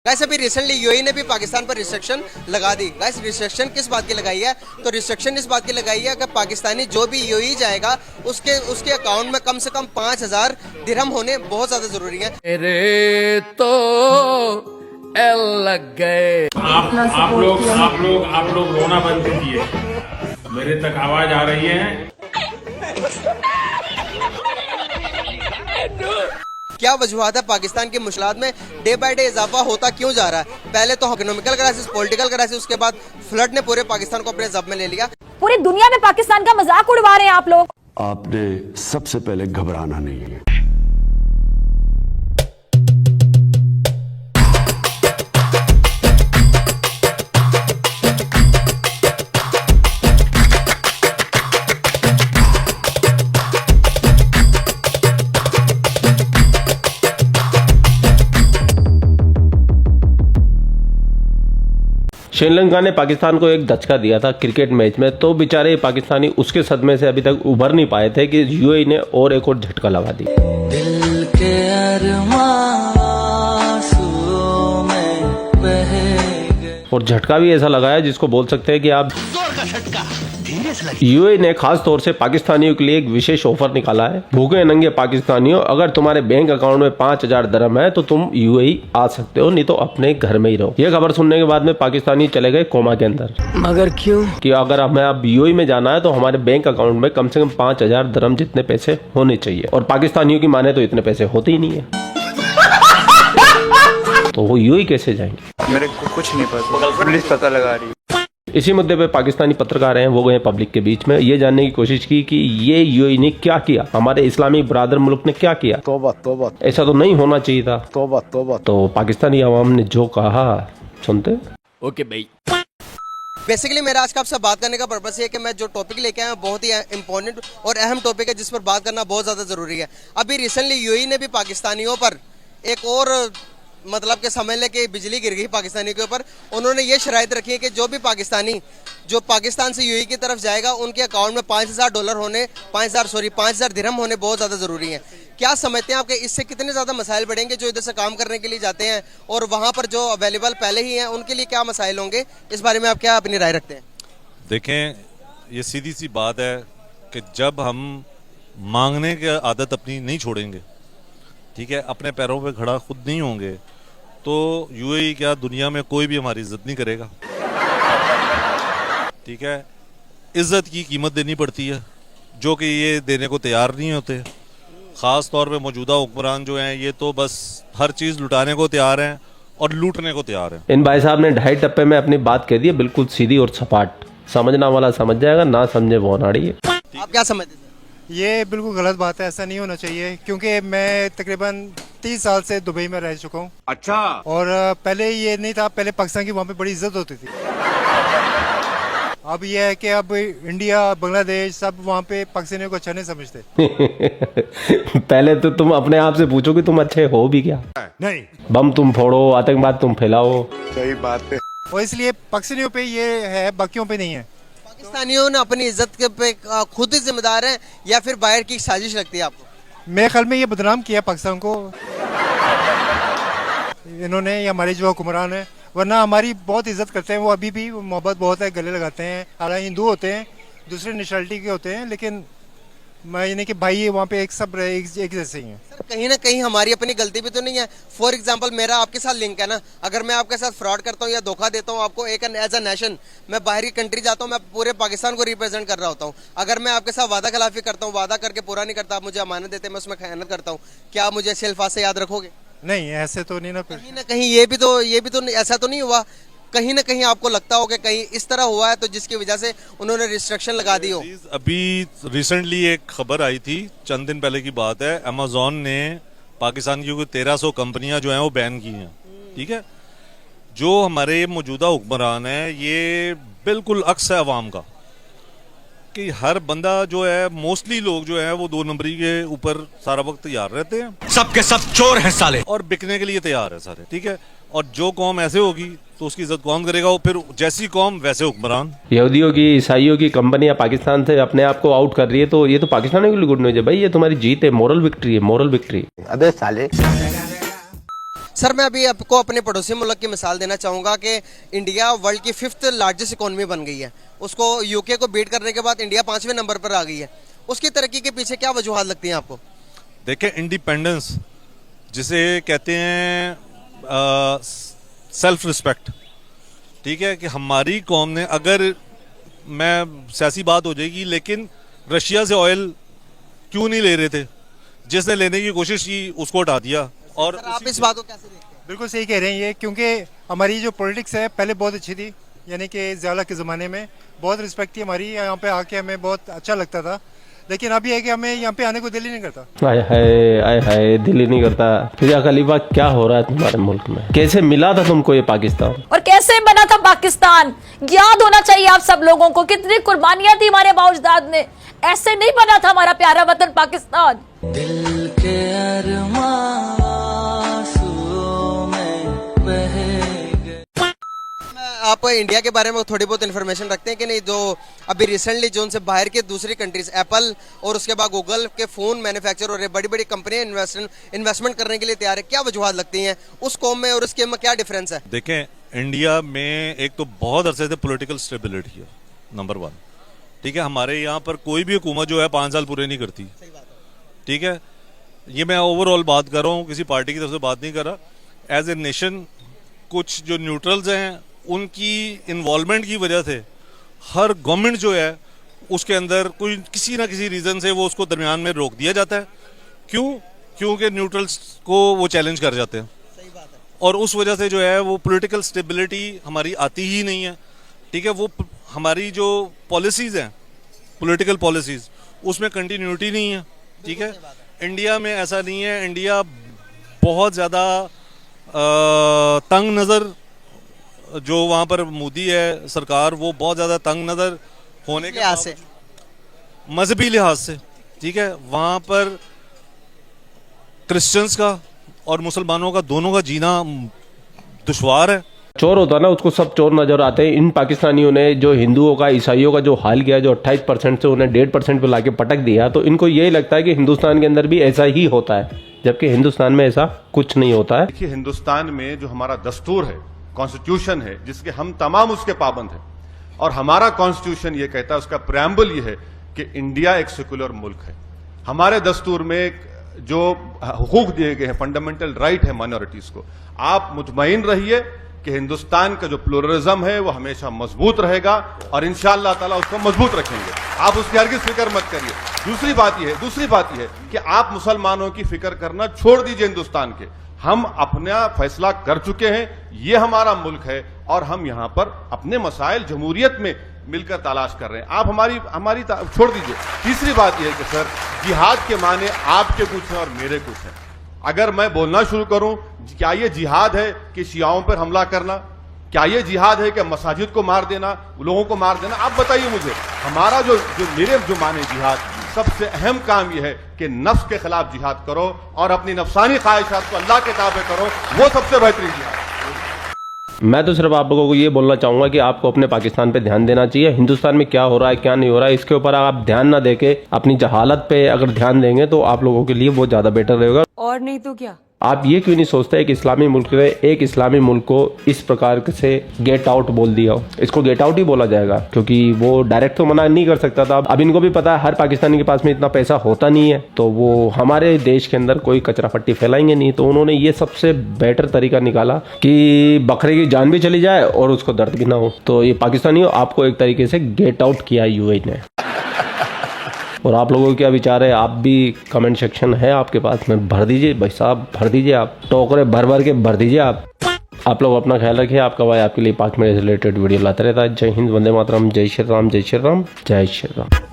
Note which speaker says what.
Speaker 1: Guys अभी recently UAE ने भी पाकिस्तान पर रिस्ट्रिक्शन लगा दी। गाइस रिस्ट्रिक्शन किस बात की लगाई है? तो रिस्ट्रिक्शन इस बात की लगाई है कि पाकिस्तानी जो भी यूएई जाएगा उसके अकाउंट में कम से कम 5,000 दिरहम होने बहुत ज्यादा जरूरी है।
Speaker 2: मेरे तो एल लग गए।
Speaker 3: आप लोग रोना बंद कीजिए। मेरे तक आवाज आ रही है।
Speaker 1: क्या वजूहत है पाकिस्तान की मुश्किलात में डे बाय डे इजाफा होता क्यों जा रहा है? पहले तो इकोनॉमिकल क्राइसिस, पॉलिटिकल क्राइसिस, उसके बाद फ्लड ने पूरे पाकिस्तान को अपने जब्त में ले लिया।
Speaker 4: पूरी दुनिया में पाकिस्तान का मजाक उड़वा रहे हैं आप लोग।
Speaker 5: आपने सबसे पहले घबराना नहीं है।
Speaker 6: श्रीलंका ने पाकिस्तान को एक धचका दिया था क्रिकेट मैच में, तो बेचारे पाकिस्तानी उसके सदमे से अभी तक उभर नहीं पाए थे कि यूएई ने और एक और झटका लगा दी।
Speaker 7: दिल के
Speaker 6: और झटका भी ऐसा लगाया जिसको बोल सकते हैं कि आप यूएई ने खास तौर से पाकिस्तानियों के लिए एक विशेष ऑफर निकाला है। भूखे नंगे पाकिस्तानियों, अगर तुम्हारे बैंक अकाउंट में 5,000 दिरहम है तो तुम यूएई आ सकते हो, नहीं तो अपने घर में ही रहो। यह खबर सुनने के बाद में पाकिस्तानी चले गए कोमा के अंदर।
Speaker 2: मगर क्यों?
Speaker 6: कि अगर हमें अब यूएई में जाना है तो हमारे बैंक अकाउंट में कम से कम 5,000 दिरहम जितने पैसे होने चाहिए, और पाकिस्तानियों की माने तो इतने पैसे होते ही नहीं है। तो वो यूएई कैसे जाएंगे?
Speaker 8: मेरे को कुछ नहीं पता, पुलिस पता लगा रही है।
Speaker 6: इसी मुद्दे पे पाकिस्तानी पत्रकार हैं, वो गए पब्लिक के बीच में, ये जानने की कोशिश की कि ये यूएई ने क्या किया, हमारे इस्लामी बरादर मुल्क ने क्या किया।
Speaker 5: तौबा तौबा,
Speaker 6: ऐसा तो नहीं होना चाहिए था।
Speaker 5: तौबा तौबा।
Speaker 6: तो पाकिस्तानी अवाम ने जो कहा सुनते।
Speaker 2: ओके भाई।
Speaker 1: बेसिकली मेरा आज का आपसे बात करने का पर्पस ये है कि मैं जो टॉपिक लेके आया हूँ बहुत ही इंपॉर्टेंट और अहम टॉपिक है, जिस पर बात करना बहुत ज़्यादा ज़रूरी है। अभी रिसेंटली यूएई ने भी पाकिस्तानियों पर एक और मतलब के समझ ले कि बिजली गिर गई पाकिस्तानी के ऊपर। उन्होंने ये शराइत रखी है कि जो भी पाकिस्तानी जो पाकिस्तान से यूएई की तरफ जाएगा उनके अकाउंट में $5,000 दिरहम होने बहुत ज़्यादा ज़रूरी है। क्या समझते हैं आपके इससे कितने ज़्यादा मसाइल बढ़ेंगे जो इधर से काम करने के लिए जाते हैं, और वहाँ पर जो अवेलेबल पहले ही हैं उनके लिए क्या मसाइल होंगे? इस बारे में आप क्या अपनी राय रखते हैं?
Speaker 9: देखें, ये सीधी सी बात है कि जब हम मांगने की आदत अपनी नहीं छोड़ेंगे, ठीक है, अपने पैरों पे खड़ा खुद नहीं होंगे, तो यूएई क्या दुनिया में कोई भी हमारी इज्जत नहीं करेगा। ठीक है, इज्जत की कीमत देनी पड़ती है, जो कि ये देने को तैयार नहीं होते। ख़ास तौर पे मौजूदा हुक्मरान जो हैं, ये तो बस हर चीज़ लुटाने को तैयार हैं और लूटने को तैयार हैं।
Speaker 6: इन भाई साहब ने 2.5 टप्पे में अपनी बात कह दी है, बिल्कुल सीधी और सपाट। समझना वाला समझ जाएगा, ना समझे वो नाड़ी है।
Speaker 1: आप क्या समझते हैं?
Speaker 8: ये बिल्कुल गलत बात है, ऐसा नहीं होना चाहिए, क्योंकि मैं तकरीबन 30 साल से दुबई में रह चुका हूँ। अच्छा। और पहले ये नहीं था, पहले पाकिस्तान की वहाँ पे बड़ी इज्जत होती थी। अब ये है कि अब इंडिया, बांग्लादेश सब वहाँ पे पाकिस्तानियों को अच्छा नहीं समझते।
Speaker 6: पहले तो तुम अपने आप से पूछो कि तुम अच्छे हो भी क्या?
Speaker 8: नहीं।
Speaker 6: बम तुम फोड़ो, आतंकवाद तुम फैलाओ।
Speaker 8: सही बात है। और इसलिए पाकिस्तानियों पे ये है, बाकियों पे नहीं है।
Speaker 1: पाकिस्तानियों ने अपनी इज्जत के पे खुद ही जिम्मेदार हैं या फिर बाहर की साजिश लगती है आपको?
Speaker 8: मेरे ख्याल में ये बदनाम किया पाकिस्तान को इन्होंने, ये हमारे जो हुक्मरान है, वरना हमारी बहुत इज्जत करते हैं वो, अभी भी मोहब्बत बहुत है, गले लगाते हैं। हालांकि हिंदू होते हैं, दूसरे नेशनलिटी के होते हैं, लेकिन मैं यानी कि भाई ये वहाँ पे एक सब एक जैसे ही हैं।
Speaker 1: सर कहीं ना कहीं हमारी अपनी गलती भी तो नहीं है? फॉर एग्जांपल मेरा आपके साथ लिंक है ना, अगर मैं आपके साथ फ्रॉड करता हूँ या धोखा देता हूँ आपको, एक एज अ नेशन मैं बाहरी कंट्री जाता हूँ, मैं पूरे पाकिस्तान को रिप्रेजेंट कर रहा होता हूँ। अगर मैं आपके साथ वादा खिलाफी करता हूँ, वादा करके पूरा नहीं करता, आप मुझे अमानत देते, मैं उसमें खयानत करता हूँ, क्या आप मुझे अच्छे अल्फाज से याद रखोगे?
Speaker 8: नहीं, ऐसे तो नहीं ना।
Speaker 1: कहीं ना कहीं ये भी तो ऐसा तो नहीं हुआ, कहीं ना कहीं आपको लगता हो कि कहीं इस तरह हुआ है तो जिसकी वजह से उन्होंने रिस्ट्रिक्शन लगा दी हो?
Speaker 9: अभी रिसेंटली एक खबर आई थी, चंद दिन पहले की बात है, अमेजोन ने पाकिस्तान की 1300 कंपनियां जो हैं वो बैन की हैं। ठीक है, जो हमारे मौजूदा हुक्मरान हैं ये बिल्कुल अक्स है अवाम का, कि हर बंदा जो है, मोस्टली लोग जो है वो 2 नंबरी के ऊपर सारा वक्त तैयार रहते हैं।
Speaker 2: सबके सब चोर हैं साले,
Speaker 9: और बिकने के लिए तैयार है सारे। ठीक है, और जो कौम ऐसे होगी तो उसकी इज्जत कौन करेगा? वो फिर जैसी कौम वैसे हुक्मरान।
Speaker 6: यहूदियों की, ईसाइयों की कंपनियां पाकिस्तान से अपने आप को आउट कर रही है, तो ये तो पाकिस्तानियों के लिए गुड न्यूज है भाई, ये तुम्हारी जीत है, मोरल विक्ट्री है, मोरल विक्ट्री।
Speaker 5: अबे साले।
Speaker 1: सर मैं अभी आपको अपने पड़ोसी मुल्क की मिसाल देना चाहूँगा कि इंडिया वर्ल्ड की 5th लार्जेस्ट इकोनॉमी बन गई है। उसको यूके को बीट करने के बाद इंडिया 5वें नंबर पर आ गई है। उसकी तरक्की के पीछे क्या वजूहात लगती हैं आपको?
Speaker 9: देखिए, इंडिपेंडेंस जिसे कहते हैं सेल्फ रिस्पेक्ट, ठीक है, कि हमारी कौम ने, अगर मैं सियासी बात हो जाएगी, लेकिन रशिया से ऑयल क्यों नहीं ले रहे थे? जिसने लेने की कोशिश की उसको हटा दिया। और
Speaker 1: सर आप इस बात को कैसे देखते हैं?
Speaker 8: बिल्कुल सही कह रहे हैं ये, क्योंकि हमारी जो पॉलिटिक्स है पहले बहुत अच्छी थी, यानी कि ज़िया के ज़माने में बहुत रिस्पेक्ट थी हमारी, यहाँ पे आके हमें बहुत अच्छा लगता था। लेकिन अभी है कि हमें यहाँ पे आने को दिल ही नहीं करता।
Speaker 6: आय हाय दिल ही नहीं करता। फिजा खलीफा क्या हो रहा है तुम्हारे मुल्क में? कैसे मिला था तुमको ये पाकिस्तान?
Speaker 4: और कैसे बना था पाकिस्तान? याद होना चाहिए आप सब लोगों को, कितनी कुर्बानियां थी हमारे बाउजदाद ने। ऐसे नहीं बना था हमारा प्यारा वतन पाकिस्तान।
Speaker 7: दिल के
Speaker 1: आप इंडिया के बारे में थोड़ी बहुत इन्फॉर्मेशन रखते हैं कि नहीं? जो अभी रिसेंटली जो उनसे बाहर के दूसरी कंट्रीज, एप्पल और उसके बाद गूगल के फ़ोन मैन्युफैक्चर और बड़ी बड़ी कंपनियां इन्वेस्टमेंट करने के लिए तैयार है, क्या वजूहात लगती हैं? उस कौम में और उसके में क्या डिफरेंस है?
Speaker 9: देखें, इंडिया में एक तो बहुत अरसे से पॉलिटिकल स्टेबिलिटी है, नंबर 1, ठीक है। हमारे यहाँ पर कोई भी हुकूमत जो है 5 साल पूरे नहीं करती, ठीक है। ये मैं ओवरऑल बात कर रहा हूँ, किसी पार्टी की तरफ से बात नहीं कर रहा। एज ए नेशन कुछ जो न्यूट्रल्स हैं उनकी इन्वॉल्वमेंट की वजह से हर गवर्नमेंट जो है उसके अंदर कोई किसी ना किसी रीज़न से वो उसको दरमियान में रोक दिया जाता है। क्यों? क्योंकि न्यूट्रल्स को वो चैलेंज कर जाते हैं।
Speaker 1: सही बात है।
Speaker 9: और उस वजह से जो है वो पॉलिटिकल स्टेबिलिटी हमारी आती ही नहीं है, ठीक है। वो हमारी जो पॉलिसीज़ हैं, पॉलिटिकल पॉलिसीज़, उसमें कंटिन्यूटी नहीं है, ठीक है। इंडिया में ऐसा नहीं है। इंडिया बहुत ज़्यादा तंग नज़र, जो वहाँ पर मोदी है सरकार, वो बहुत ज़्यादा तंग नज़र होने के
Speaker 1: लिहाज से,
Speaker 9: मजहबी लिहाज से, ठीक है। वहाँ पर क्रिश्चियंस का और मुसलमानों का दोनों का जीना दुश्वार है।
Speaker 6: चोर होता ना, उसको सब चोर नजर आते हैं। इन पाकिस्तानियों ने जो हिंदुओं का, ईसाइयों का जो हाल किया, जो 28% से उन्हें 1.5% पे लाके पटक दिया, तो इनको यही लगता है कि हिंदुस्तान के अंदर भी ऐसा ही होता है, जबकि हिंदुस्तान में ऐसा कुछ नहीं होता है।
Speaker 10: देखिए, हिंदुस्तान में जो हमारा दस्तूर है, कॉन्स्टिट्यूशन है, जिसके हम तमाम उसके पाबंद हैं, और हमारा कॉन्स्टिट्यूशन ये कहता है, उसका प्रेम्बल ये है कि इंडिया एक सेकुलर मुल्क है। हमारे दस्तूर में जो हुकूक दिए गए हैं, फंडामेंटल राइट है माइनॉरिटीज को। आप मुतमईन रहिए कि हिंदुस्तान का जो प्लुरलिज्म है वो हमेशा मजबूत रहेगा, और इंशाअल्लाह ताला उसको मजबूत रखेंगे। आप उसकी हरगिज़ फिक्र मत करिए। दूसरी बात यह है कि आप मुसलमानों की फिक्र करना छोड़ दीजिए हिंदुस्तान के। हम अपना फैसला कर चुके हैं, ये हमारा मुल्क है, और हम यहाँ पर अपने मसाइल जमहूरियत में मिलकर तलाश कर रहे हैं। आप हमारी छोड़ दीजिए। तीसरी बात यह है कि सर, जिहाद के माने आपके कुछ हैं और मेरे कुछ हैं। अगर मैं बोलना शुरू करूं, क्या ये जिहाद है कि शियाओं पर हमला करना? क्या ये जिहाद है कि मसाजिद को मार देना, लोगों को मार देना? आप बताइए मुझे। हमारा जो मेरे जो माने जिहाद, सबसे अहम काम यह है कि नफ्स के खिलाफ जिहाद करो और अपनी नफसानी ख्वाहिशात को अल्लाह के ताबे करो, वो सबसे बेहतरीन जिहाद।
Speaker 6: मैं तो सिर्फ आप लोगों को ये बोलना चाहूंगा कि आपको अपने पाकिस्तान पे ध्यान देना चाहिए। हिंदुस्तान में क्या हो रहा है, क्या नहीं हो रहा है, इसके ऊपर आप ध्यान ना देके अपनी जहालत पे अगर ध्यान देंगे तो आप लोगों के लिए वो ज्यादा बेटर रहेगा।
Speaker 4: और नहीं तो क्या?
Speaker 6: आप ये क्यों नहीं सोचते कि इस्लामी मुल्क ने एक इस्लामी मुल्क को इस प्रकार से गेट आउट बोल दिया हो? इसको गेट आउट ही बोला जाएगा, क्योंकि वो डायरेक्ट तो मना नहीं कर सकता था। अब इनको भी पता है हर पाकिस्तानी के पास में इतना पैसा होता नहीं है, तो वो हमारे देश के अंदर कोई कचरा पट्टी फैलाएंगे नहीं। तो उन्होंने ये सबसे बेटर तरीका निकाला कि बकरे की जान भी चली जाए और उसको दर्द भी ना हो। तो ये पाकिस्तानियों, आपको एक तरीके से गेट आउट किया यूएई ने। और आप लोगों के क्या विचार है? आप भी कमेंट सेक्शन है आपके पास में, भर दीजिए भाई साहब, भर दीजिए। आप टोकरे भर भर के भर दीजिए। आप लोग अपना ख्याल रखिए। आपका भाई आपके लिए पाक में रिलेटेड वीडियो लाता रहता है। जय हिंद, वंदे मातरम, जय श्री राम, जय श्री राम, जय श्री राम।